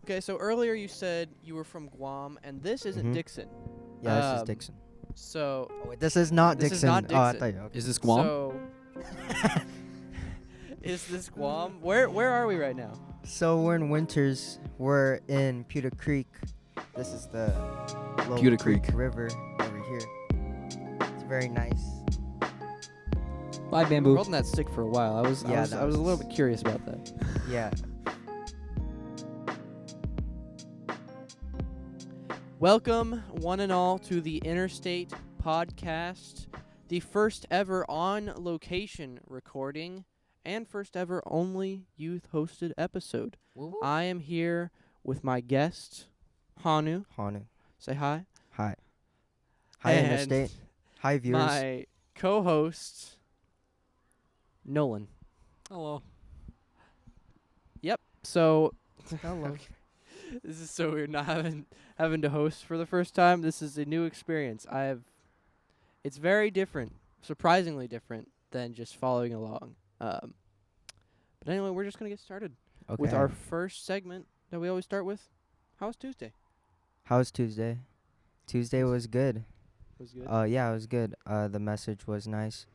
Okay, so earlier you said you were from Guam, and this isn't Mhm. Dixon. Yeah, this is Dixon. So Oh wait, this is not this Dixon. is not Oh, I Dixon. thought you. Okay. Is this Guam? So is this Guam? Where are we right now? So we're in Winters. We're in Pewter Creek. This is the Low Pewter Creek Creek. River over here. It's very nice. Bye, We bamboo. were holding that stick for a while. I was Yeah, a little bit curious about that. Yeah. Welcome, one and all, to the Innerstate podcast, the first ever on-location recording and first ever only youth-hosted episode. I am here with my guest, Honu. Honu. Say hi. Hi. Hi, And Innerstate. Hi, viewers. my co-host, Nolan. Hello. So, Hello. okay. This is so weird not having to host for the first time. This is a new experience. It's very different, surprisingly different than just following along. But anyway, we're just gonna get started with our first segment that we always start with. How was Tuesday? How was Tuesday? Tuesday was good. Was good. Yeah, it was good. The message was nice.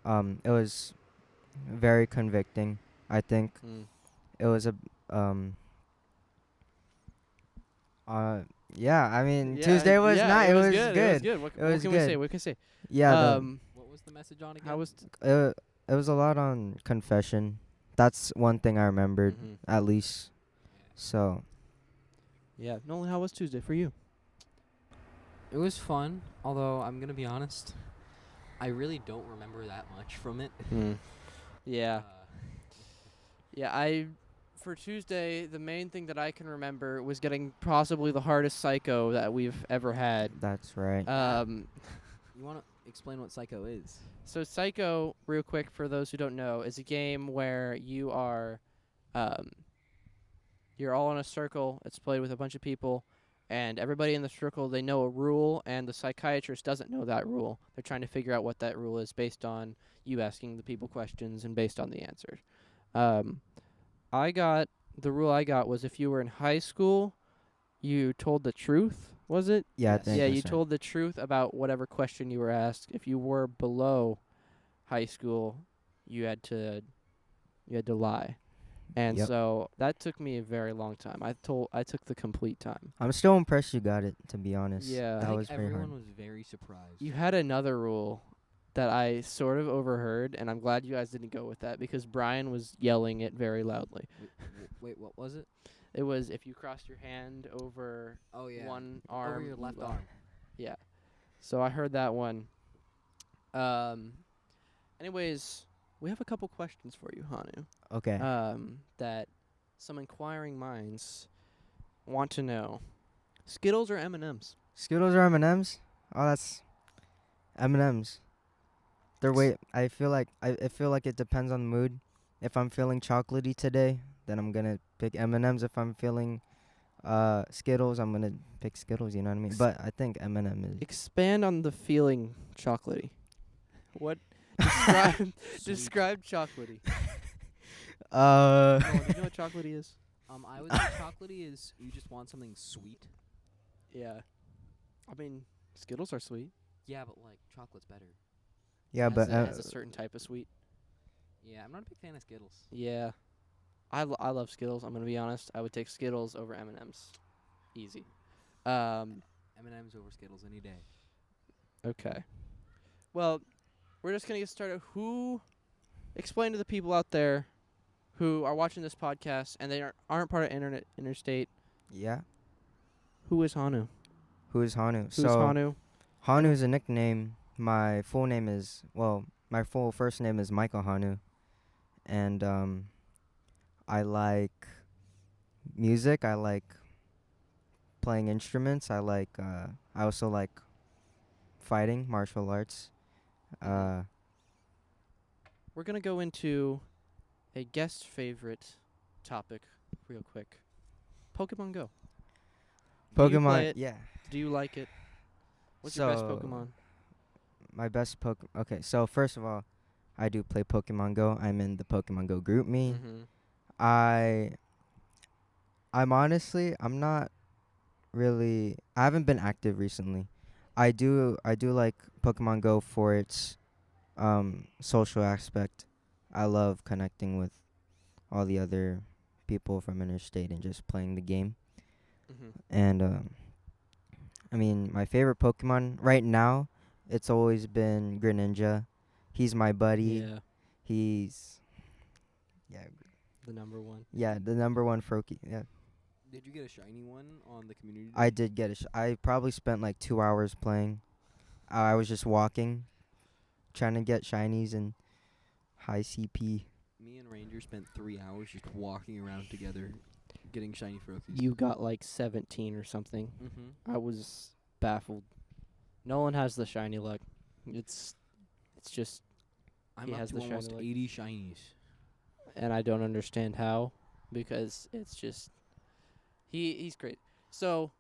It was very convicting. I think it was yeah. I mean, Tuesday was nice. It was good. It was good. What It was can we say? good. What can we say? Yeah. What was the message on again? How was It was a lot on confession. That's one thing I remembered, at least. So. Yeah, Nolan, how was Tuesday for you? It was fun, although I'm going to be honest, I really don't remember that much from it. Yeah. Yeah, for Tuesday, the main thing that I can remember was getting possibly the hardest psycho that we've ever had. That's right. You want to explain what Psycho is? So Psycho, real quick, for those who don't know, is a game where you are, you're all in a circle. It's played with a bunch of people, and everybody in the circle, they know a rule, and the psychiatrist doesn't know that rule. They're trying to figure out what that rule is based on you asking the people questions and based on the answers. The rule I got was if you were in high school, you told the truth, was it? Yeah, I Yes. think Yeah, that's you right. told the truth about whatever question you were asked. If you were below high school, you had to lie. And Yep. so that took me a very long time. I took the complete time. I'm still impressed you got it, to be honest. Yeah. I That think was very everyone hard. was very surprised. You had another rule that I sort of overheard, and I'm glad you guys didn't go with that because Brian was yelling it very loudly. Wait, what was it? It was if you crossed your hand over Oh, yeah. one arm. Over your left arm. Yeah. So I heard that one. Anyways, we have a couple questions for you, Hanu. Okay. That some inquiring minds want to know. Skittles or M&Ms? Skittles or M&Ms? Oh, that's M&Ms. I feel like it depends on the mood. If I'm feeling chocolatey today, then I'm gonna pick M&Ms. If I'm feeling Skittles, I'm gonna pick Skittles. You know what I mean? But I think M&M is. Expand on the feeling chocolatey. What? Describe chocolatey. Nolan, do you know what chocolatey is? I would say chocolatey is you just want something sweet. Yeah. I mean, Skittles are sweet. Yeah, but like chocolate's better. Yeah, but It's a certain type of sweet. Yeah, I'm not a big fan of Skittles. Yeah. I love Skittles. I'm going to be honest. I would take Skittles over M&Ms. Easy. M&M's over Skittles any day. Okay. Well, we're just going to get started. Explain to the people out there who are watching this podcast and they aren't part of Interstate, yeah. who is Hanu? Who is Hanu? Who's Hanu? Hanu is a nickname. My full first name is Michael Hanu, and I like music. I like playing instruments. I also like fighting, martial arts. We're going to go into a guest favorite topic real quick. Pokemon Go. Do you play Pokemon, it? yeah. Do you like it? What's your best Pokemon? My best Okay, so first of all, I do play Pokemon Go. I'm in the Pokemon Go group me. Mm-hmm. I I'm not really. I haven't been active recently. I do like Pokemon Go for its social aspect. I love connecting with all the other people from Interstate and just playing the game. Mm-hmm. And I mean, my favorite Pokemon right now, it's always been Greninja. He's my buddy. Yeah, He's yeah, the number one. yeah, the number one Froakie. Yeah, Did you get a shiny one on the community? I did get I probably spent like 2 hours playing. I was just walking, trying to get shinies and high CP. Me and Ranger spent 3 hours just walking around together, getting shiny Froakies. You got like 17 or something. Mm-hmm. I was baffled. Nolan has the shiny luck. It's just, I'm He up has to the almost shiny, like- 80 shinies. and I don't understand how, because it's just, he's great. So,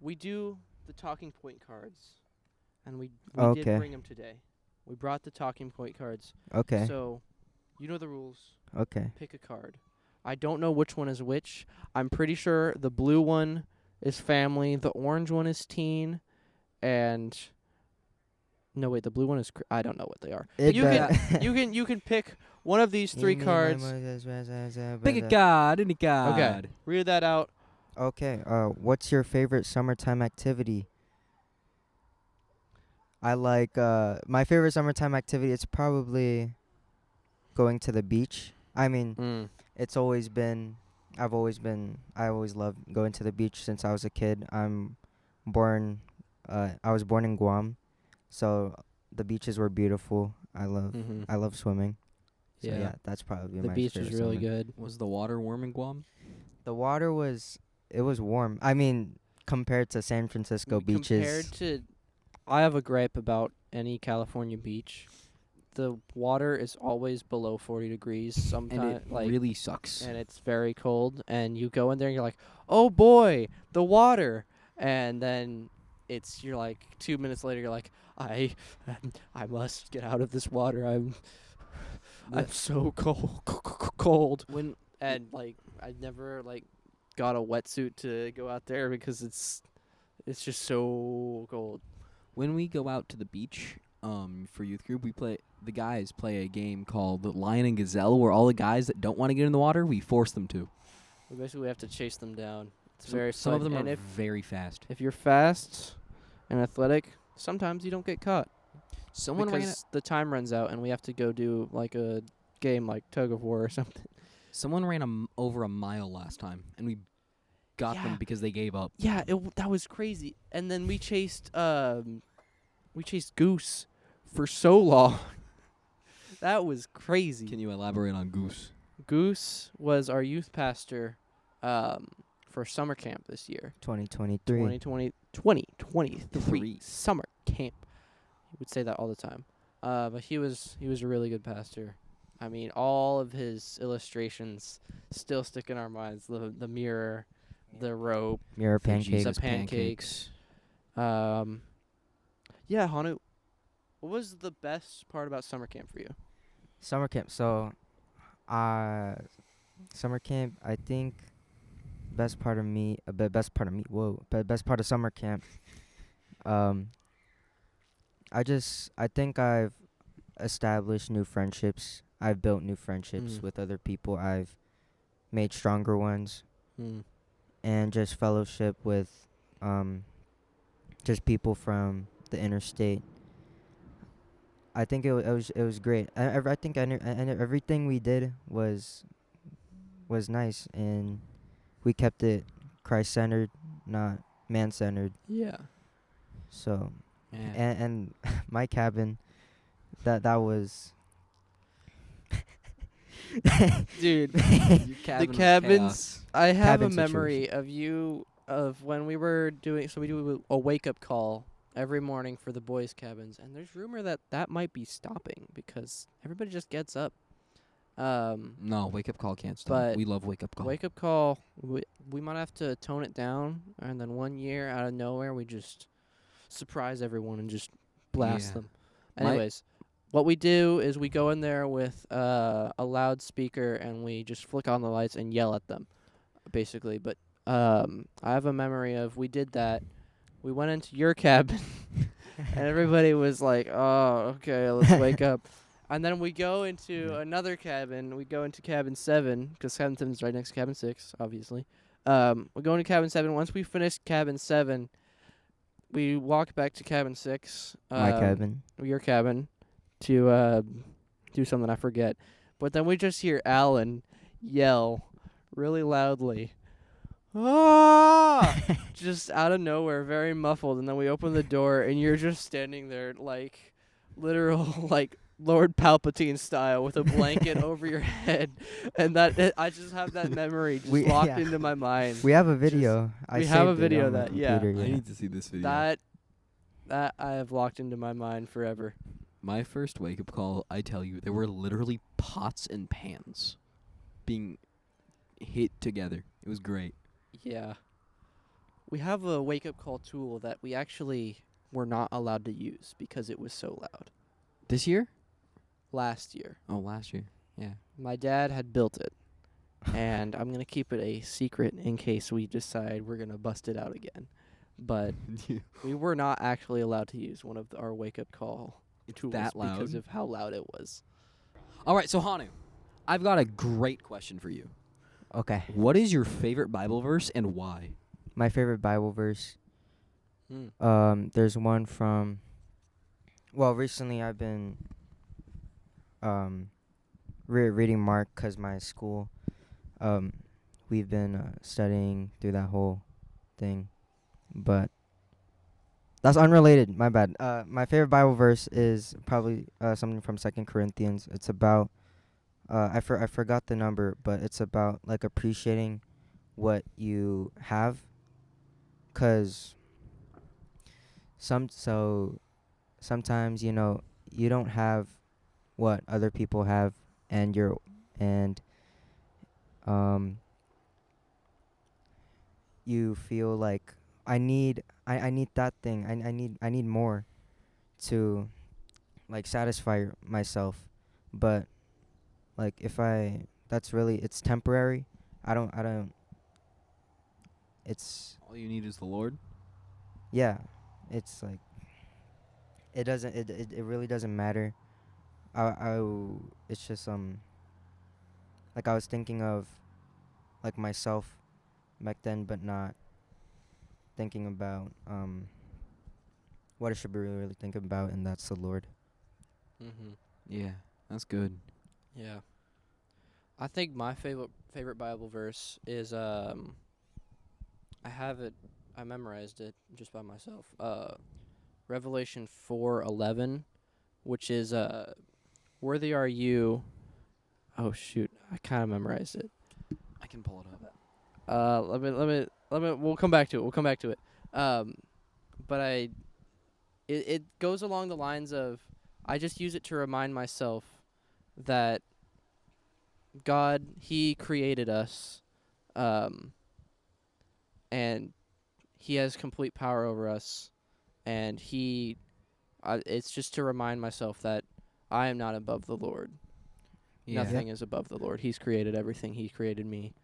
we do the talking point cards, and we did Okay. bring them today. We brought the talking point cards. Okay. So, you know the rules. Okay. Pick a card. I don't know which one is which. I'm pretty sure the blue one is family, the orange one is teen, and no wait, the blue one is I don't know what they are. But you can you can pick one of these three cards. Pick a card, any card. Okay, read that out. Okay. What's your favorite summertime activity? I like my favorite summertime activity. It's probably going to the beach. I mean, it's always been. I always loved going to the beach since I was a kid. Born. I was born in Guam, so the beaches were beautiful. I love swimming. So Yeah. yeah, that's probably The my beach is favorite really summer. good. Was the water warm in Guam? The water was warm. I mean, compared to San Francisco beaches. Compared to, I have a gripe about any California beach. The water is always below 40 degrees. And Sometimes it like, really sucks. and it's very cold. And you go in there and you're like, oh boy, the water. And then you're like 2 minutes later, you're like, I must get out of this water. I'm so cold. When And like I never like got a wetsuit to go out there because it's just so cold. when we go out to the beach, for youth group, the guys play a game called Lion and Gazelle, where all the guys that don't want to get in the water, we force them to. We basically have to chase them down. It's So- very some of fun. them And are if very fast. you're fast and athletic, sometimes you don't get caught Someone ran because the time runs out and we have to go do like a game like tug of war or something. someone ran over a mile last time, and we got Yeah. them because they gave up. Yeah, that was crazy. And then we chased Goose for so long. That was crazy. Can you elaborate on Goose? Goose was our youth pastor for summer camp this year. 2023. 2023 summer camp. He would say that all the time. But he was a really good pastor. I mean, all of his illustrations still stick in our minds. The mirror, the rope, Mirror For pancakes. Jesus The pancakes. Yeah, Honu, what was the best part about summer camp for you? Summer camp. So, summer camp. I think best part of summer camp. I think I've established new friendships. I've built new friendships Mm. with other people. I've made stronger ones, and just fellowship with just people from the interstate. I think it was great. I think everything we did was nice, and we kept it Christ-centered, not man-centered. Yeah. So, And and my cabin, that was Dude, your the cabin was cabins. chaos. I have Cabin a memory of when we were doing. So we do a wake up call every morning for the boys' cabins, and there's rumor that might be stopping because everybody just gets up. No, wake up call can't stop. But We love wake up call. Wake up call. We might have to tone it down, and then one year out of nowhere we just surprise everyone and just blast Yeah. them. My- Anyways, what we do is we go in there with a loudspeaker and we just flick on the lights and yell at them. basically. But I have a memory of we did that. We went into your cabin, and everybody was like, "Oh, okay, let's wake up." And then we go into another cabin. We go into cabin 7 because cabin 7 is right next to cabin 6, obviously. We go into cabin 7. Once we finish cabin 7, we walk back to cabin 6. My cabin. Your cabin, to do something I forget. But then we just hear Alan yell really loudly, "Ah!" just out of nowhere, very muffled. And then we open the door, and you're just standing there like literal, like Lord Palpatine style with a blanket over your head. And I just have that memory just locked into my mind. We have a video. We have a video of that, I need to see this video. That I have locked into my mind forever. My first wake-up call, I tell you, there were literally pots and pans being hit together. It was great. Yeah. We have a wake-up call tool that we actually were not allowed to use because it was so loud. This year? Last year. Oh, last year. Yeah. My dad had built it, and I'm going to keep it a secret in case we decide we're going to bust it out again. But we were not actually allowed to use one of our wake-up call tools that loud? because of how loud it was. All right, so Honu, I've got a great question for you. Okay. What is your favorite Bible verse and why? My favorite Bible verse. Hmm. There's one from. Well, recently I've been reading Mark because my school, we've been studying through that whole thing, but that's unrelated. My bad. My favorite Bible verse is probably something from 2 Corinthians. It's about I forgot the number, but it's about like appreciating what you have, 'cause sometimes you don't have what other people have, and you feel like I need that thing. I need more to like satisfy myself, but like it's temporary. I don't it's All you need is the Lord? yeah, it's like it really doesn't matter. It's just like I was thinking of like myself back then, but not thinking about what I should be really thinking about, and that's the Lord. Mm-hmm. Yeah, that's good. Yeah. I think my favorite Bible verse is I memorized it just by myself. Revelation 4:11, which is worthy are you. Oh shoot, I kind of memorized it. I can pull it up. We'll come back to it. But it goes along the lines of I just use it to remind myself that God, He created us, and He has complete power over us, and it's just to remind myself that I am not above the Lord. Yeah. Nothing is above the Lord. He's created everything. He created me.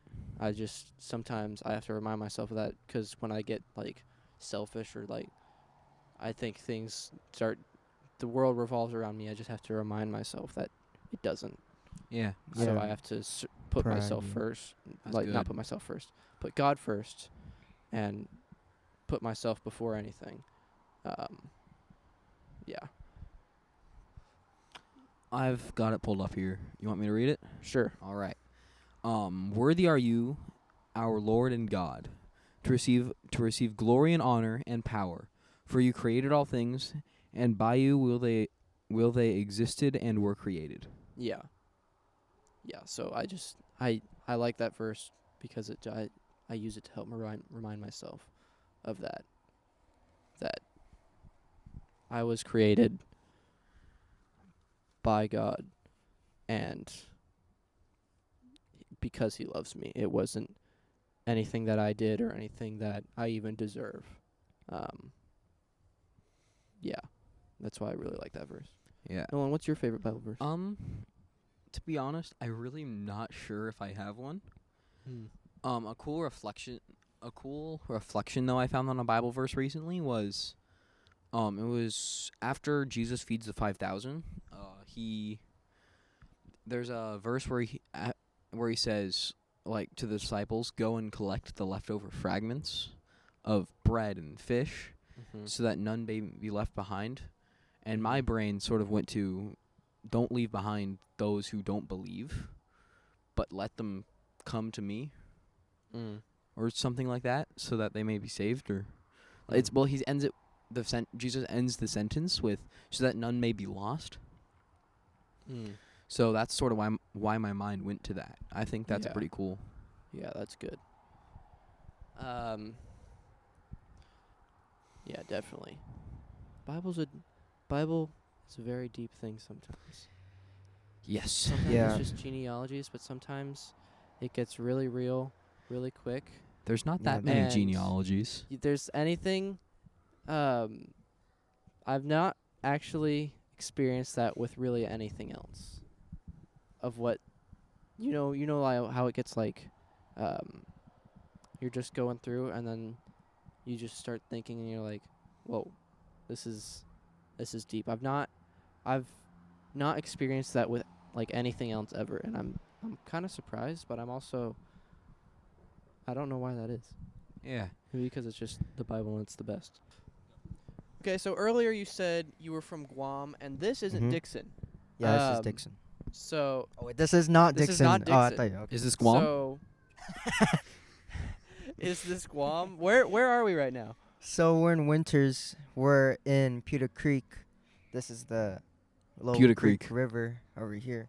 Sometimes I have to remind myself of that, because when I get like selfish or like I think the world revolves around me, I just have to remind myself that it doesn't. Yeah. So Yeah. I have to put myself Pride. first, That's like not good. put myself first, put God first, and put myself before anything. Yeah, I've got it pulled up here. You want me to read it? sure. All right. Worthy are you, our Lord and God, to receive glory and honor and power, for you created all things, and by you will they existed and were created. Yeah. So I like that verse because I use it to help remind myself of that I was created by God, and because He loves me. It wasn't anything that I did or anything that I even deserve. Yeah, that's why I really like that verse. Yeah. Nolan, what's your favorite Bible verse? To be honest, I really am not sure if I have one. A cool reflection though I found on a Bible verse recently was, it was after Jesus feeds the 5,000. He there's a verse where he says like to the disciples, go and collect the leftover fragments of bread and fish, so that none may be left behind. And my brain sort of went to, don't leave behind those who don't believe, but let them come to me, or something like that, so that they may be saved. Or he ends it. Jesus ends the sentence with, so that none may be lost. So that's sort of why my mind went to that. I think that's pretty cool. Yeah, that's good. Yeah, definitely. Bible is a very deep thing sometimes. Yes. Sometimes Yeah. it's just genealogies, but sometimes it gets really real, really quick. There's not Yeah, that many and genealogies. There's anything. I've not actually experienced that with really anything else. Of what, how it gets like, you're just going through and then you just start thinking and you're like, whoa, this is deep. I've not experienced that with like anything else ever, and I'm kind of surprised, but I'm also, I don't know why that is. Yeah. Maybe because it's just the Bible and it's the best. Okay, so earlier you said you were from Guam, and this isn't Mhm. Dixon. Yeah, this is Dixon. So Oh wait, this is not this Dixon. is not Oh, I Dixon. thought you. Okay. Is this Guam? So is this Guam? Where are we right now? So we're in Winters. We're in Pewter Creek. This is the Little Pewter Creek Creek. River over here.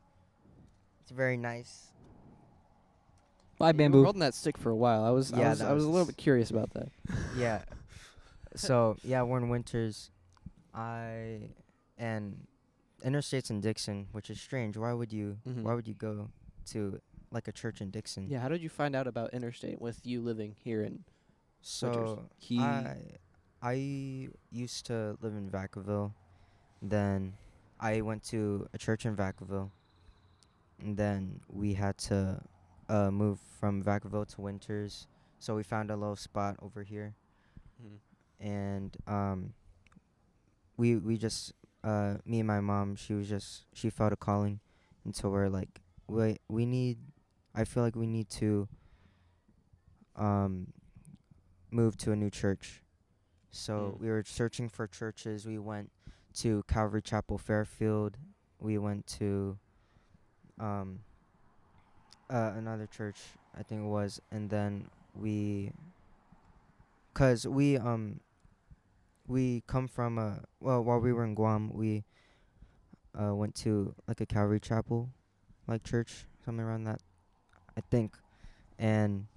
It's very nice. Bye, You were bamboo. holding that stick for a while. I was Yeah, a little bit curious about that. Yeah. So yeah, we're in Winters. And Interstate's in Dixon, which is strange. Why would you go to like a church in Dixon? Yeah, how did you find out about Interstate with you living here in So Winters? I used to live in Vacaville. Then I went to a church in Vacaville. And then we had to move from Vacaville to Winters. So we found a little spot over here. And we just me and my mom, she felt a calling, and so we're like, I feel like we need to move to a new church. So we were searching for churches. We went to Calvary Chapel Fairfield. We went to another church, I think it was, and then cause we come from while we were in Guam, we went to like a Calvary Chapel like church, something around that, I think. And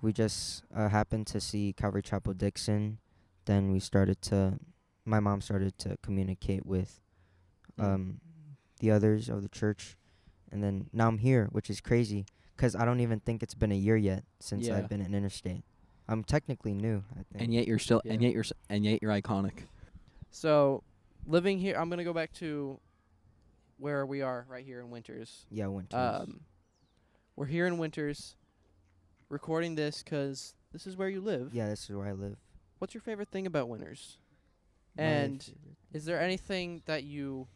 we just happened to see Calvary Chapel Dixon. Then my mom started to communicate with the others of the church. And then now I'm here, which is crazy, 'cause I don't even think it's been a year yet since I've been in Interstate. I'm technically new, I think. And yet you're still, Yeah. and yet you're iconic. So, living here, I'm gonna go back to where we are right here in Winters. Yeah, Winters. We're here in Winters, recording this 'cause this is where you live. Yeah, this is where I live. What's your favorite thing about Winters? My And favorite- is there anything that you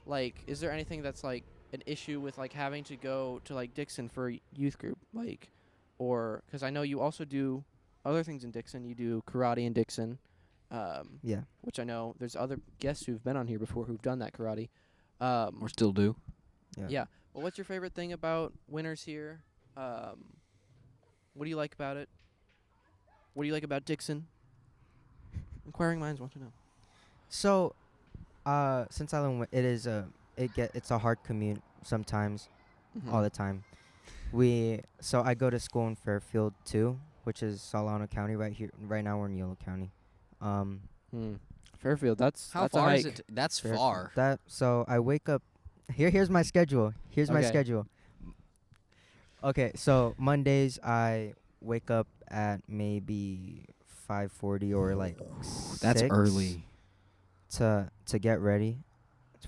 like? Is there anything that's like an issue with like having to go to like Dixon for youth group, like, or 'cause I know you also do other things in Dixon. You do karate in Dixon. Yeah. Which I know there's other guests who've been on here before who've done that karate. Or still do. Yeah. Well, what's your favorite thing about Winters here? What do you like about it? What do you like about Dixon? Inquiring minds want to know. So, since I live, it's a hard commute sometimes, all the time. So I go to school in Fairfield too, which is Solano County right here. Right now we're in Yolo County. Fairfield. That's How a far is hike. it? That's Fairfield. far. So I wake up. Here's my schedule. Here's my Okay. schedule. Okay, so Mondays I wake up at maybe 5:40 or like That's 6 early. to get ready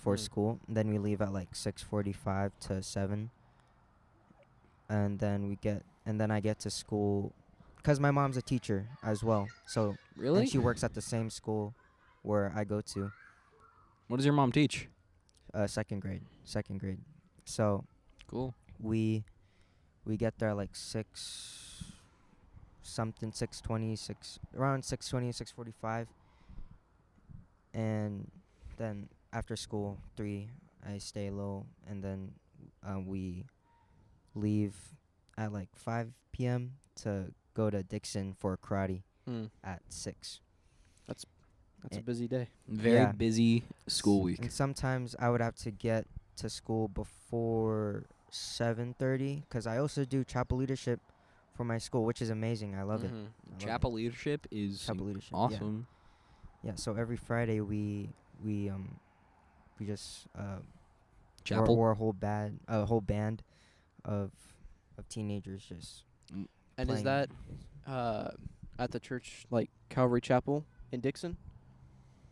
for Mm. school. And then we leave at like 6:45 to 7. And then we get and then I get to school, 'cause my mom's a teacher as well. So Really? and she works at the same school where I go to. What does your mom teach? Second grade. Second grade. So Cool. we get there like 6 something, 6:20, around 6:20, 6:45. And then after school 3, I stay low, and then we leave at like 5 p.m. to go to Dixon for karate at 6. That's a busy day. Very Yeah. busy school week. And sometimes I would have to get to school before 7:30, 'cause I also do chapel leadership for my school, which is amazing. I love it. I love Chapel leadership is Chapel leadership. Yeah. awesome. Yeah. So every Friday we just Chapel. or a whole band of teenagers just. And is playing. that at the church, like Calvary Chapel in Dixon?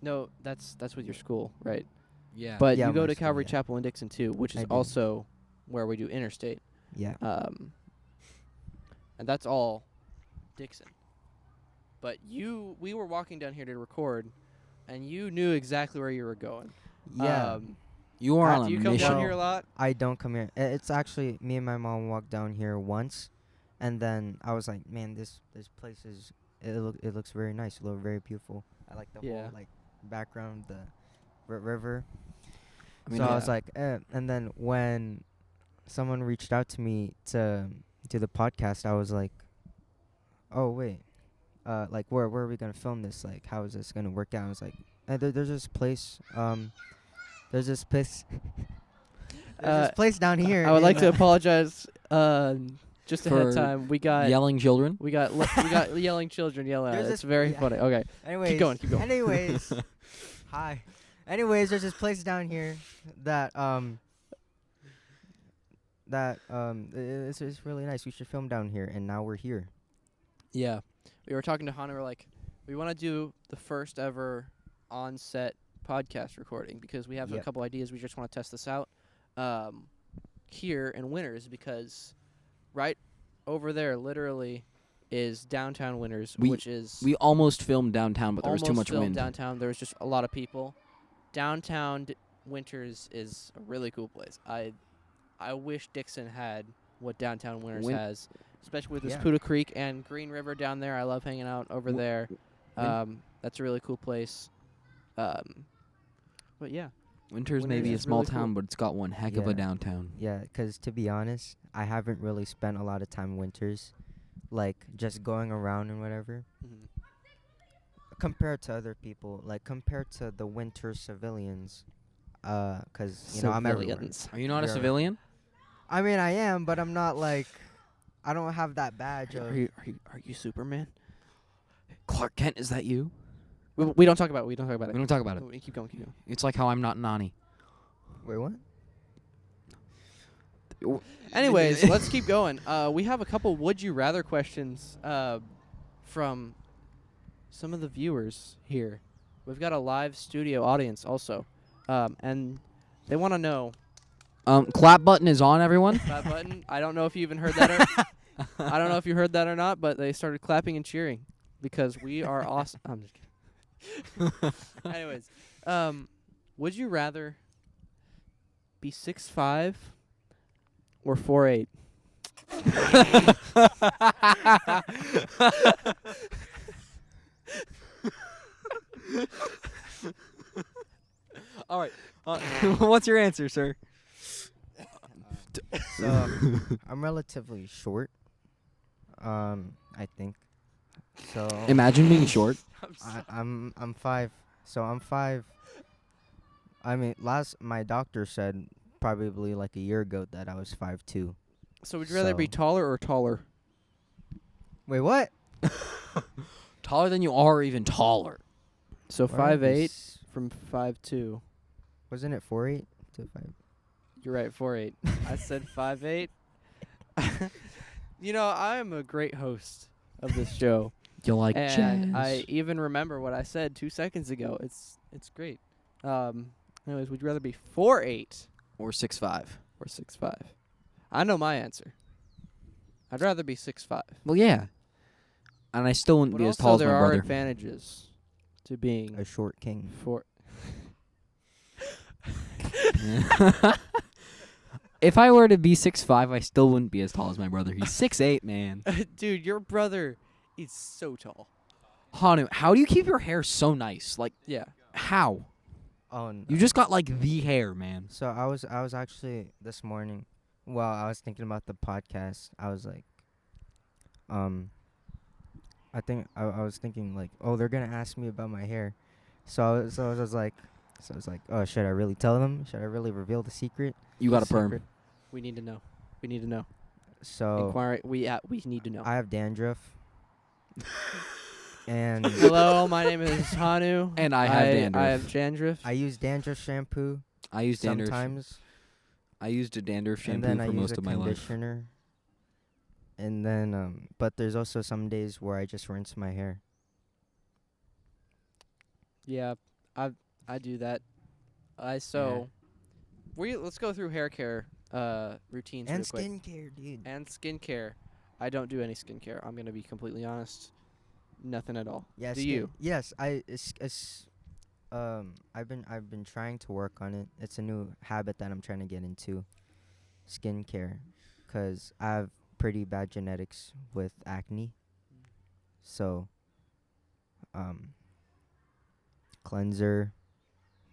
No, that's with your school, right? Yeah. But Yeah, you go my to school, Calvary yeah. Chapel in Dixon too, which I is do. also where we do Interstate. Yeah. And that's all Dixon. But we were walking down here to record, and you knew exactly where you were going. Yeah. you are on Do a you come mission. down here a lot? I don't come here. It's actually me and my mom walked down here once, and then I was like, man, this place is it looks very nice. It looks very beautiful. I like the Yeah. whole like background, the river. I mean, So I yeah. was like, and then when someone reached out to me to do the podcast, I was like, oh wait, like where are we gonna film this? Like, how is this gonna work out? I was like, there's this place, there's this place, there's this place down here. I would like to in, apologize just ahead of For time. We got yelling children. we got yelling children yelling at There's us. It's this- very yeah. funny. Okay. Anyways, going, keep going. Anyways, hi. Anyways, there's this place down here that it's really nice. We should film down here, and now we're here. Yeah. We were talking to Hanu. We're like, we want to do the first ever on-set podcast recording because we have a Yep. couple ideas. We just want to test this out here in Winters because right over there literally is downtown Winters, which is We almost filmed downtown, but there was too almost much filmed wind. downtown. There was just a lot of people. Downtown Winters is a really cool place. I wish Dixon had what downtown Winters has, especially with this Yeah. Poudre Creek and Green River down there. I love hanging out over there. That's a really cool place. But yeah, Winters may Winters be a is small really town, cool. but it's got one heck of a Yeah. downtown. Yeah, 'cause to be honest, I haven't really spent a lot of time winters, like just going around and whatever. Mhm. Compared to other people, like compared to the winter civilians, 'cause you know I'm everywhere. Civilians. Are you not a Yeah. civilian? I mean, I am, but I'm not like, I don't have that badge of. Are you Superman? Clark Kent, is that you? We don't talk about it. We don't talk about We it. don't talk about it. Keep going. Keep going. It's like how I'm not Nani. Wait, what? Anyways, let's keep going. We have a couple would you rather questions from some of the viewers here. We've got a live studio audience also, and they want to know. Clap button is on, everyone. Clap button. I don't know if you even heard that. I don't know if you heard that or not, but they started clapping and cheering because we are awesome. I'm just kidding. Anyways, would you rather be 6'5" or 4'8"? All right. What's your answer, sir? So I'm relatively short. I think. So Imagine being short. I'm 5. So I'm 5. I mean, my doctor said probably like a year ago that I was 5'2". So would you rather be So- taller or taller? Wait, what? Taller than you are, or even taller. So Why would 5'8" s- from 5'2". Wasn't it 4'8" to 5? You're right, 4'8". I said 5'8". You know, I am a great host of this show. You like And jazz. I even remember what I said 2 seconds ago. It's great. Anyways, would you rather be 4'8" or 6'5". or 6'5"? I know my answer. I'd rather be 6'5". Well, yeah. And I still wouldn't But be as also tall as there my are brother. advantages to being A short king. for. If I were to be 6'5", I still wouldn't be as tall as my brother. He's 6'8", man. Dude, your brother is so tall. Honu, how do you keep your hair so nice? Like, Yeah. how? Oh, no. You just got like the hair, man. So I was actually this morning, while I was thinking about the podcast, I was like, I think I was thinking like, oh, they're gonna ask me about my hair, so I was like, oh, should I really tell them? Should I really reveal the secret? You got a The perm. secret. We need to know. We need to know. So Inquiry. We need to know. I have dandruff, and Hello, my name is Hanu. And I have dandruff. I have dandruff. I use dandruff shampoo I use dandruff. sometimes, I used a dandruff and shampoo then I for use most a of my life. conditioner. And then, but there's also some days where I just rinse my hair. Yeah, I do that. Let's go through hair care routines And real quick. skincare, dude. And skincare. I don't do any skincare. I'm gonna be completely honest. Nothing at all. Yes. Do you? Yes, I've been trying to work on it. It's a new habit that I'm trying to get into. Skincare, 'cause I have pretty bad genetics with acne. So, cleanser,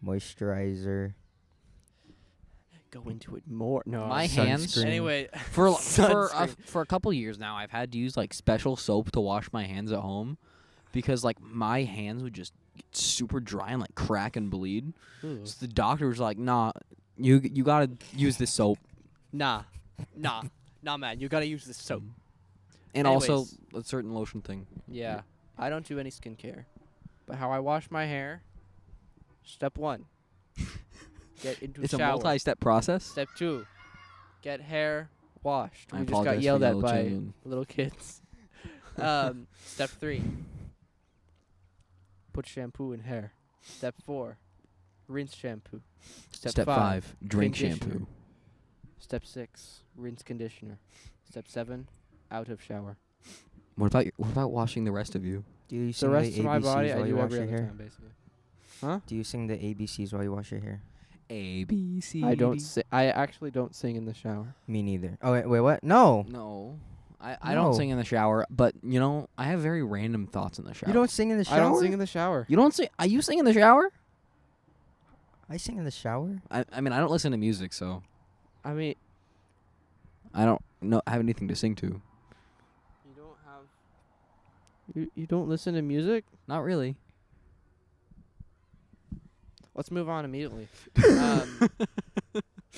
moisturizer. Go into it more. No. My I'm- hands- Sunscreen. Anyway, For a couple years now, I've had to use like special soap to wash my hands at home, because like my hands would just get super dry and like crack and bleed. Ooh. So the doctor was like, "Nah, you gotta use this soap." Nah, man. You gotta use this soap. And also Anyways. a certain lotion thing. Yeah, I don't do any skincare. But how I wash my hair, step 1, get into It's a a shower. multi-step process. Step 2, get hair washed. I We just apologize got for yelled at yellow by children. little kids. Step 3, put shampoo in hair. Step 4, rinse shampoo. Step 5, drink conditioner. shampoo. Step 6, rinse conditioner. Step 7, out of shower. What about washing the rest of you? Do you The sing rest the of my ABCs body, I while you do wash every your other hair? time, basically. Huh? Do you sing the ABCs while you wash your hair? A B C. I don't. I actually don't sing in the shower. Me neither. Oh wait, what? No. No. I don't No. sing in the shower, but you know, I have very random thoughts in the shower. You don't sing in the shower? I don't sing in the shower. You don't sing? You sing in the shower? I sing in the shower. I mean, I don't listen to music, so I mean, I don't have anything to sing to. you don't have. You don't listen to music? Not really. Let's move on immediately.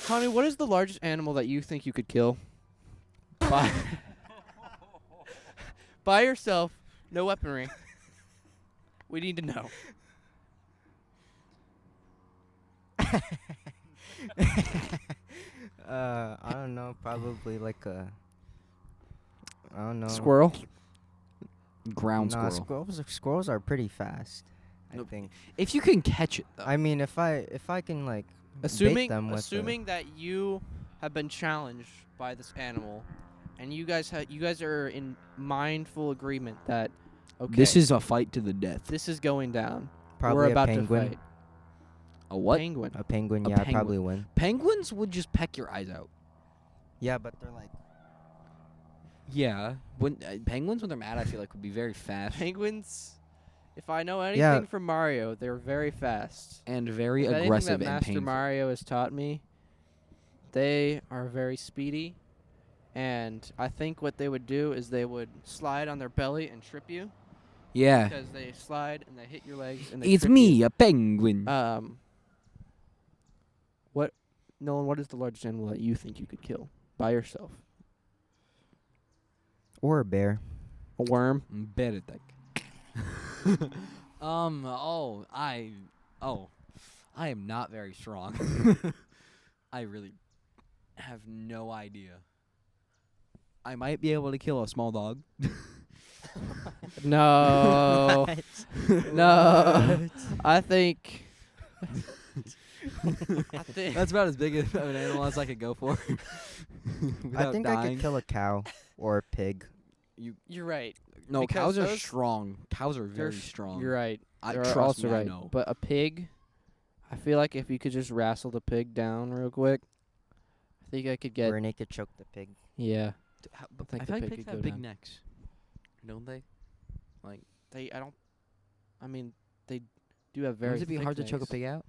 Connie, what is the largest animal that you think you could kill? By yourself, no weaponry. We need to know. I don't know. Probably like a. I don't know. Squirrel. Ground Nah, squirrel. squirrels are pretty fast. I Nope. think. If you can catch it, though. I mean, if I can like bait Assuming them with assuming that you have been challenged by this animal, and you guys are in mindful agreement that okay, This is a fight to the death. this is going down. probably We're a about penguin. to fight. A what? Penguin. A penguin. A Yeah, I'd penguin. probably win. Penguins would just peck your eyes out. Yeah, but they're like. Yeah. Penguins, when they're mad, I feel like would be very fast Penguins. If I know anything Yeah. from Mario, they're very fast. and very If anything aggressive that and Master painful. Mario has taught me, they are very speedy, and I think what they would do is they would slide on their belly and trip you Yeah. because they slide and they hit your legs and they It's trip me, you. a penguin. Nolan, what is the largest animal that you think you could kill by yourself? Or a bear. A worm? Better that. I am not very strong. I really have no idea. I might be able to kill a small dog. No. No. I think. That's about as big of an animal as I could go for. I think I dying. could kill a cow. or pig. You're right. No, Because cows are those- strong. Cows are They're very sh- strong. You're right. I You're trust also me, I right. know. But a pig, I feel like if you could just wrestle the pig down real quick, I think I could get. Or naked choke the pig. Yeah. But think I the feel like pig pigs could have go big down. necks, don't they? They. I don't. I mean, they do have very. Would it be thick hard to choke a necks. pig out?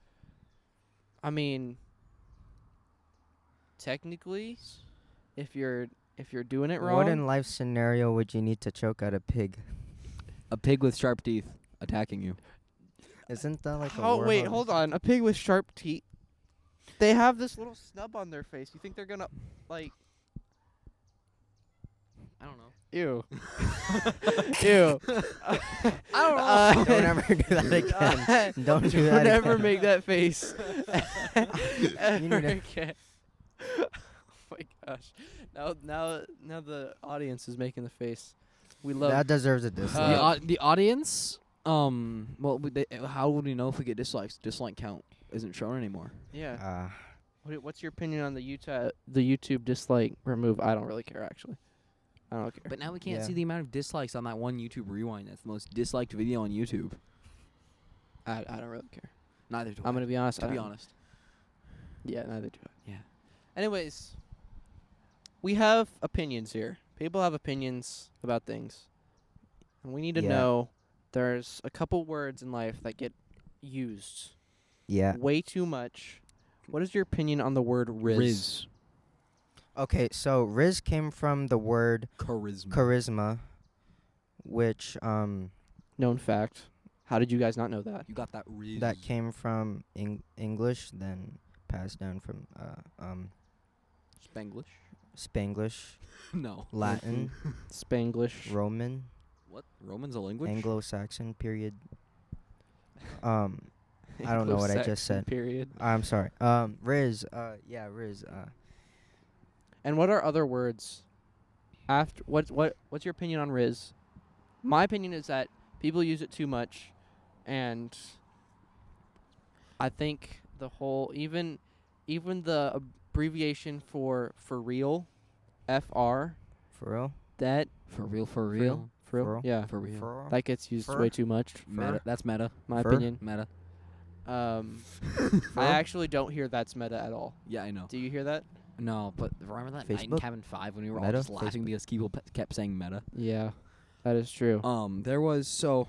I mean, technically, if you're doing it wrong. What in life scenario would you need to choke out a pig? A pig with sharp teeth attacking you. Isn't that like a Oh wait, warthog? hold on. A pig with sharp teeth. They have this little snub on their face. You think they're gonna like? I don't know. Ew. Ew. I don't know. Don't ever do that again. Don't do that Don't ever again. make that face. You need Ever to- again. Oh my gosh. Now the audience is making the face. We love. That deserves a dislike. The audience. Well, how would we know if we get dislikes? Dislike count isn't shown anymore. Yeah. What's your opinion on the YouTube dislike remove? I don't really care actually. I don't care. But now we can't Yeah. see the amount of dislikes on that one YouTube rewind. That's the most disliked video on YouTube. I don't really care. Neither do I'm gonna be honest. To I be don't- honest. Yeah, neither do I. Yeah. Anyways, we have opinions here. People have opinions about things. And we need to Yeah. know there's a couple words in life that get used Yeah. way too much. What is your opinion on the word riz? Okay, so Riz came from the word charisma, which Known fact. How did you guys not know that? You got that riz. that came from English, then passed down from Spanglish? Spanglish, No. Latin, Spanglish. Roman, What? Roman's a language? Anglo-Saxon period. I don't know what I just Anglo-Saxon said. Period. I'm sorry. Riz. Yeah, Riz. And what are other words? After what's your opinion on riz? My opinion is that people use it too much, and I think the whole even the abbreviation for real, FR, For real. that For real, for for real. For real? yeah, For real. For real. that gets used Fur? way too much. Meta. That's meta. My Fur? opinion. Meta. I actually don't hear that's meta at all. Yeah, I know. Do you hear that? No, but remember that night in Facebook? Cabin 5 when we were all Meta? just laughing Facebook? because people kept saying meta? Yeah, that is true. There was someone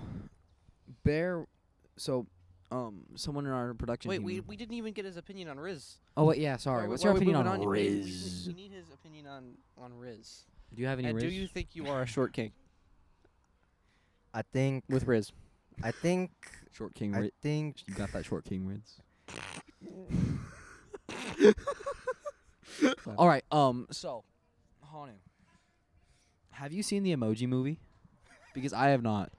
in our production Wait, team. we didn't even get his opinion on riz. Oh wait, yeah, sorry. Why- What's why your are we opinion moving on We Riz? need his opinion on riz. Do you have any And Riz? do you think you are a short king I think. with riz? I think. Short King I Riz? think. You got that Short King Riz? All right. So, Honu, have you seen the Emoji Movie? Because I have not.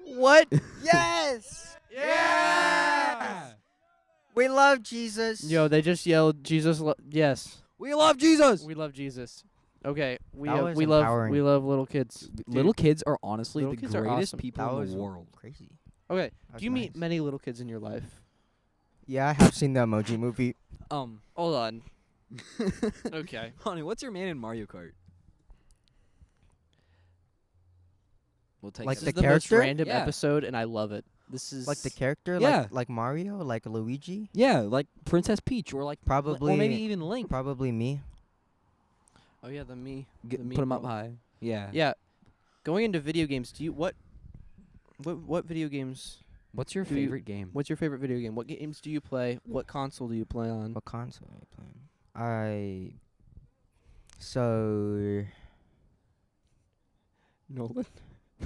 What? Yes. Yeah! We love Jesus. Yo, they just yelled Jesus. Yes, We love Jesus. we love Jesus. Okay, we That was we love empowering. little kids. Little kids are honestly Little the kids are greatest awesome. people That in was the world. crazy. Okay, That do you was meet nice. many little kids in your life? Yeah, I have seen the Emoji Movie. Hold on. Okay. Honey, what's your man in Mario Kart? We'll take Like This that. is the the most character? random Yeah. episode, and I love it. This is Like the character, Yeah. like Mario, like Luigi. Yeah, like Princess Peach or like Probably. or maybe even Link. Probably me. Oh yeah, the me. Get, the me put him up girl. high. Yeah. Yeah. Going into video games, do you what video games? What's your Do you- favorite game? What's your favorite video game? What games do you play? What console do you play on? What console are you playing? So Nolan.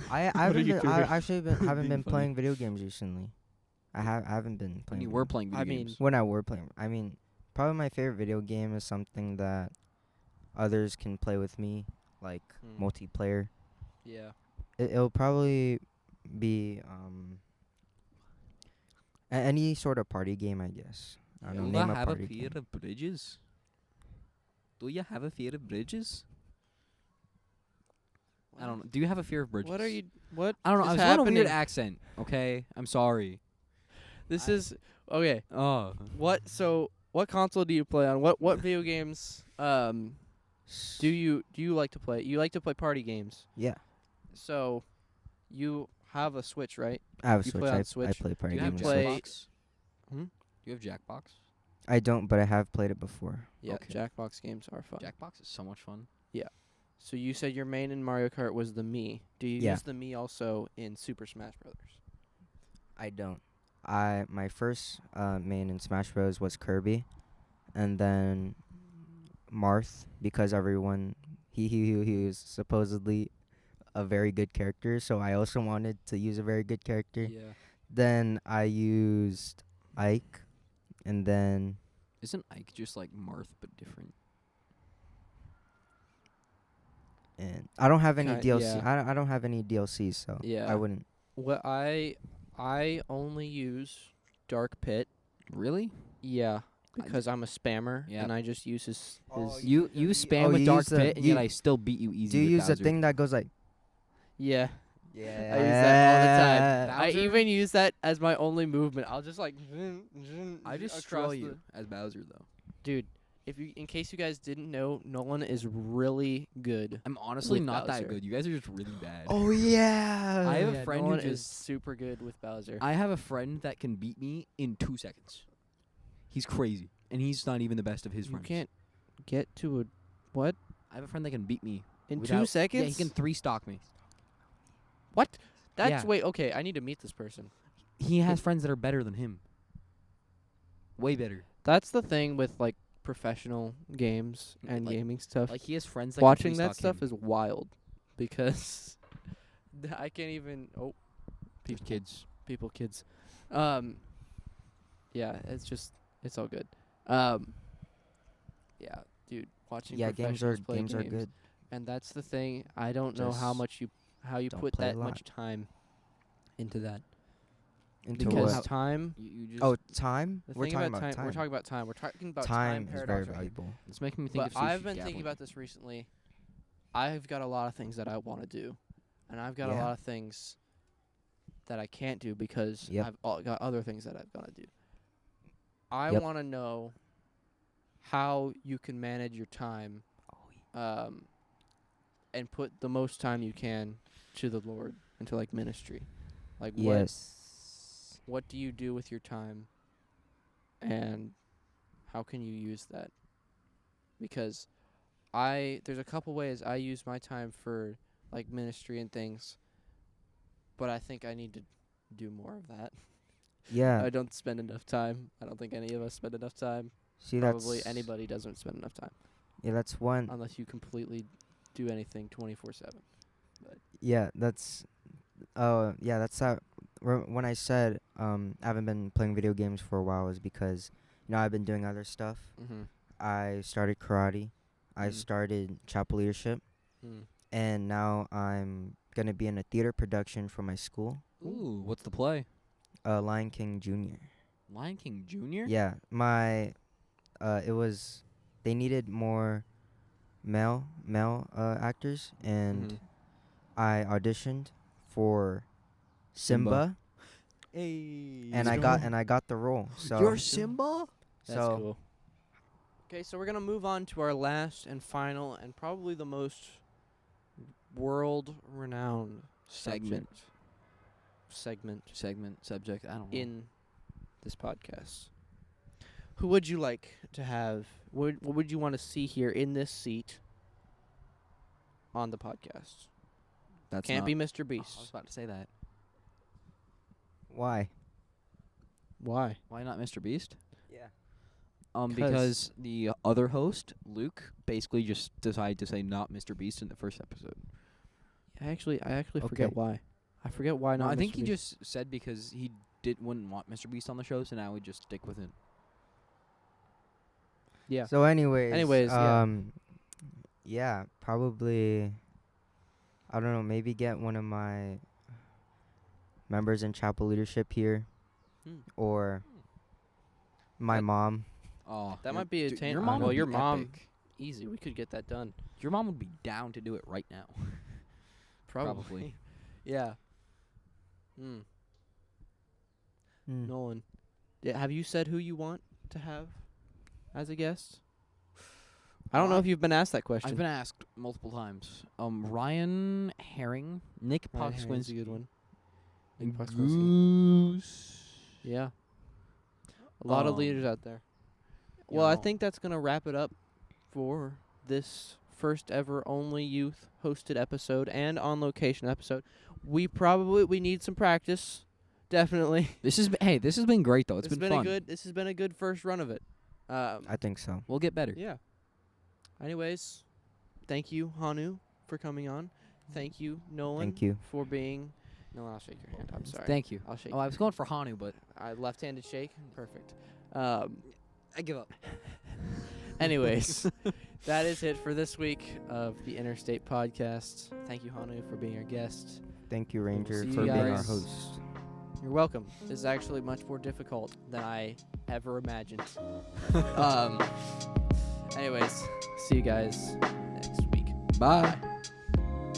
I are haven't you been, doing? I actually haven't Being been funny. playing video games recently. I haven't been When playing. you were playing video I mean- games. When I were playing, probably my favorite video game is something that others can play with me, like multiplayer. Yeah. It'll probably be any sort of party game, I guess. I don't Do know, you name a have a party fear game. of bridges? Do you have a fear of bridges? I don't know. Do you have a fear of bridges? What are you? What? I don't know. I is was doing a weird happening? accent. Okay, I'm sorry. This I- is okay. Oh. What? So, what console do you play on? What video games? Do you like to play? You like to play party games. Yeah, So, you have a Switch, right? I have a You Switch. play on I Switch? play Do party you have games. play- on Switch. Jackbox? Hmm? Do you have Jackbox? I don't, but I have played it before. Yeah, Okay. Jackbox games are fun. Jackbox is so much fun. So you said your main in Mario Kart was the Mii. Do you Yeah. use the Mii also in Super Smash Brothers? I don't. My first main in Smash Bros was Kirby, and then Marth, because everyone he was supposedly a very good character, so I also wanted to use a very good character. Yeah. Then I used Ike, and then Isn't Ike just like Marth but different? and I don't have any Ki- DLC. yeah. I don't have any DLCs, so Yeah. I wouldn't. What I only use Dark Pit. Really? Yeah, because I'm a spammer Yeah. and I just use his. Oh, You spam oh, with you Dark use the- Pit, and you- yet I still beat you easy. Do you with use the Bowser. thing that goes like? Yeah, Yeah. I use that all the time. I Bowser? even use that as my only movement. I'll just like. I just across destroy you as Bowser though. dude. If you, in case you guys didn't know, Nolan is really good. I'm honestly With not Bowser. that good. You guys are just really bad. Oh yeah. I have a Yeah, friend who Nolan is just- super good with Bowser. I have a friend that can beat me in 2 seconds. He's crazy, and he's not even the best of his You friends. can't get to a what I have a friend that can beat me in without- 2 seconds. Yeah, he can 3-stock me. What? That's Yeah. wait. Okay, I need to meet this person. He has friends that are better than him. Way better. That's the thing with like professional games and Like- gaming stuff. Like he has friends that Watching can that 3-stock stuff is wild because I can't even. Oh, Just kids. kids. Yeah, it's all good. Yeah, dude, watching Yeah, games are professionals play games are good. and that's the thing. I don't know how Just much how you don't put play a that lot. much time into that Into because what? time. You just Oh, time. The We're thing talking about about time. We're talking about time. We're talking about Time is paradox very right? valuable. it's making me think But of sushi I've been thinking javelin. about this recently. I've got a lot of things that I want to do, and I've got a Yeah. lot of things that I can't do because Yep. I've got other things that I've got to do. I Yep. want to know how you can manage your time, and put the most time you can to the Lord and to like ministry. Like Yes. what do you do with your time, and how can you use that? Because there's a couple ways I use my time for like ministry and things, but I think I need to do more of that. Yeah. I don't spend enough time. I don't think any of us spend enough time. See, Probably that's anybody doesn't spend enough time Yeah, that's one. unless you completely do anything 24/7. Yeah, that's. Oh, yeah, that's that. When I said I haven't been playing video games for a while is because I've been doing other stuff. Mm-hmm. I started karate. I Mm. started chapel leadership, Mm. and now I'm gonna be in a theater production for my school. Ooh, what's the play? Lion King Jr. Lion King Jr.? Yeah, it was. They needed more male actors, and Mhm. I auditioned for Simba, Hey. and I got the role. So You're Simba? That's so cool. Okay, so we're gonna move on to our last and final, and probably the most world-renowned Segment. segment Subject, I don't know. in this podcast. Who would you like to have? What would you want to see here in this seat on the podcast? That's Can't not- be Mr. Oh, I Beast. was about to say that. why? Why? Why not Mr. Beast? Yeah. Because the other host, Luke, basically just decided to say not Mr. Beast in the first episode. I actually Okay. forget why. I forget why No, not. I think Mr. he Beast. just said because he wouldn't want Mr. Beast on the show, so now we just stick with it. Yeah. So anyways, yeah. yeah, probably. I don't know. Maybe get one of my members in chapel leadership here, Hmm. or my That- mom. Oh, That might be a your tan- mom. well, would your be mom- epic. Easy. We could get that done. Your mom would be down to do it right now. Probably. Yeah. Mm. Nolan, have you said who you want to have as a guest? I don't know if you've been asked that question. I've been asked multiple times. Ryan Herring, Nick Ryan Herring's Poxwinski. a good one. and Nick Poxwinski. Goose. Yeah. A lot of leaders out there. Well, I think that's going to wrap it up for this first ever only youth hosted episode and on location episode. We need some practice. Definitely. This has been great though. It's been fun. This has been a good first run of it. I think so. We'll get better. Yeah. Anyways, thank you, Honu, for coming on. Thank you, Nolan. Thank you. For being. Nolan, I'll shake your hand. I'm sorry. Thank you. I'll shake. Oh, I was going for Hanu, but I left-handed shake. Perfect. I give up. Anyways, that is it for this week of the Innerstate podcast. Thank you, Hanu, for being our guest. Thank you, Ranger, see for you being our guys. host. You're welcome. This is actually much more difficult than I ever imagined. Anyways, see you guys next week. Bye.